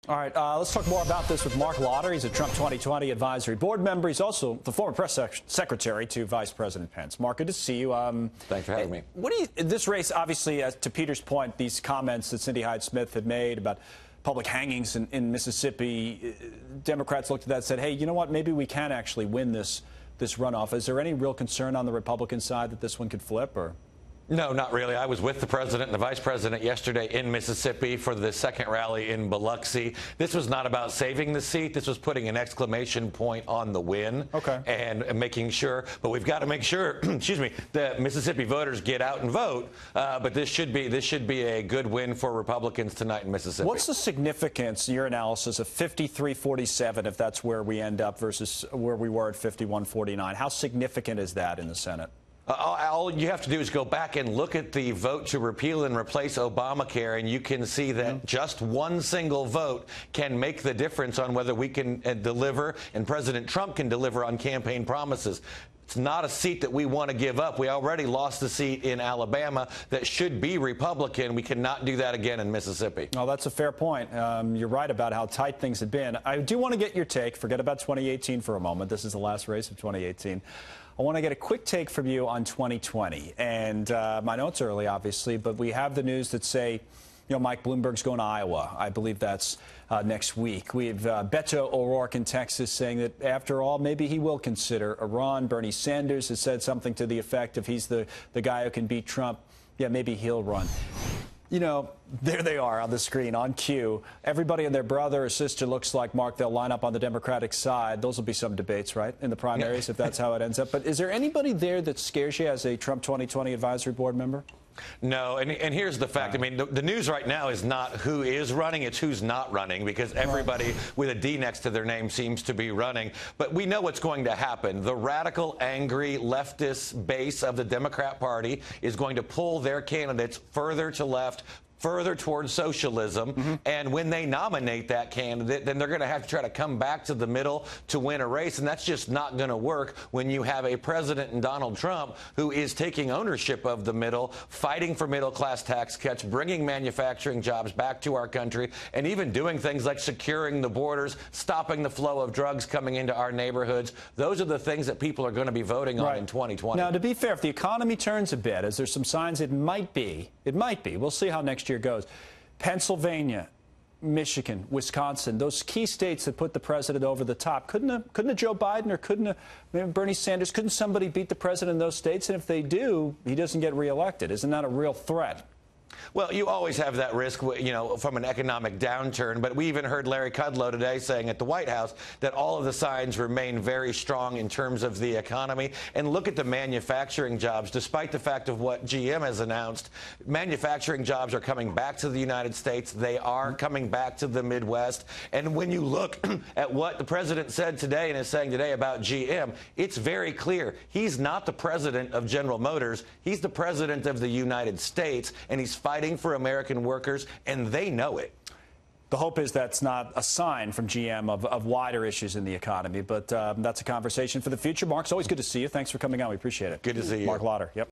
All right, let's talk more about this with Marc. He's a Trump 2020 advisory board member. He's also the former press secretary to Vice President Pence. Marc, good to see you. Thanks for having me. This race, obviously, to Peter's point, these comments that Cindy Hyde-Smith had made about public hangings in Mississippi, Democrats looked at that and said, hey, you know what, maybe we can actually win this runoff. Is there any real concern on the Republican side that this one could flip, or? No, not really. I was with the president and the vice president yesterday in Mississippi for the second rally in Biloxi. This was not about saving the seat. This was putting an exclamation point on the win. Okay. And making sure, but we've got to make sure, excuse me, that Mississippi voters get out and vote. But this should be a good win for Republicans tonight in Mississippi. What's the significance, your analysis, of 53-47, if that's where we end up, versus where we were at 51-49? How significant is that in the Senate? All you have to do is go back and look at the vote to repeal and replace Obamacare, and you can see that just one single vote can make the difference on whether we can deliver and President Trump can deliver on campaign promises. It's not a seat that we want to give up. We already lost the seat in Alabama that should be Republican. We cannot do that again in Mississippi. Well, that's a fair point. You're right about how tight things had been. I do want to get your take. Forget about 2018 for a moment. This is the last race of 2018. I want to get a quick take from you on 2020. And I know it's early, obviously, but we have the news that say, you know, Mike Bloomberg's going to Iowa. I believe that's next week. We have Beto O'Rourke in Texas saying that, after all, maybe he will consider a run. Bernie Sanders has said something to the effect of he's the guy who can beat Trump. Yeah, maybe he'll run. You know, there they are on the screen, on cue. Everybody and their brother or sister looks like Marc. They'll line up on the Democratic side. Those will be some debates, right, in the primaries, if that's how it ends up. But is there anybody there that scares you as a Trump 2020 advisory board member? No, and here's the fact. I mean, the news right now is not who is running, it's who's not running, because everybody with a D next to their name seems to be running. But we know what's going to happen. The radical, angry, leftist base of the Democrat Party is going to pull their candidates further to left, further towards socialism, and when they nominate that candidate, then they're going to have to try to come back to the middle to win a race, and that's just not going to work when you have a president in Donald Trump who is taking ownership of the middle, fighting for middle-class tax cuts, bringing manufacturing jobs back to our country, and even doing things like securing the borders, stopping the flow of drugs coming into our neighborhoods. Those are the things that people are going to be voting on in 2020. Now, to be fair, if the economy turns a bit, as there's some signs it might be, we'll see how next year goes. Pennsylvania, Michigan, Wisconsin, those key states that put the president over the top. Couldn't a Joe Biden or couldn't a Bernie Sanders, couldn't somebody beat the president in those states? And if they do, he doesn't get reelected. Isn't that a real threat? Well, you always have that risk, you know, from an economic downturn. But we even heard Larry Kudlow today saying at the White House that all of the signs remain very strong in terms of the economy. And look at the manufacturing jobs. Despite the fact of what GM has announced, manufacturing jobs are coming back to the United States. They are coming back to the Midwest. And when you look at what the president said today and is saying today about GM, it's very clear. He's not the president of General Motors. He's the president of the United States, and he's fighting for American workers, and they know it. The hope is that's not a sign from GM of wider issues in the economy, but that's a conversation for the future. Marc, it's always good to see you. Thanks for coming on. We appreciate it. Good to see you. Marc Lotter. Yep.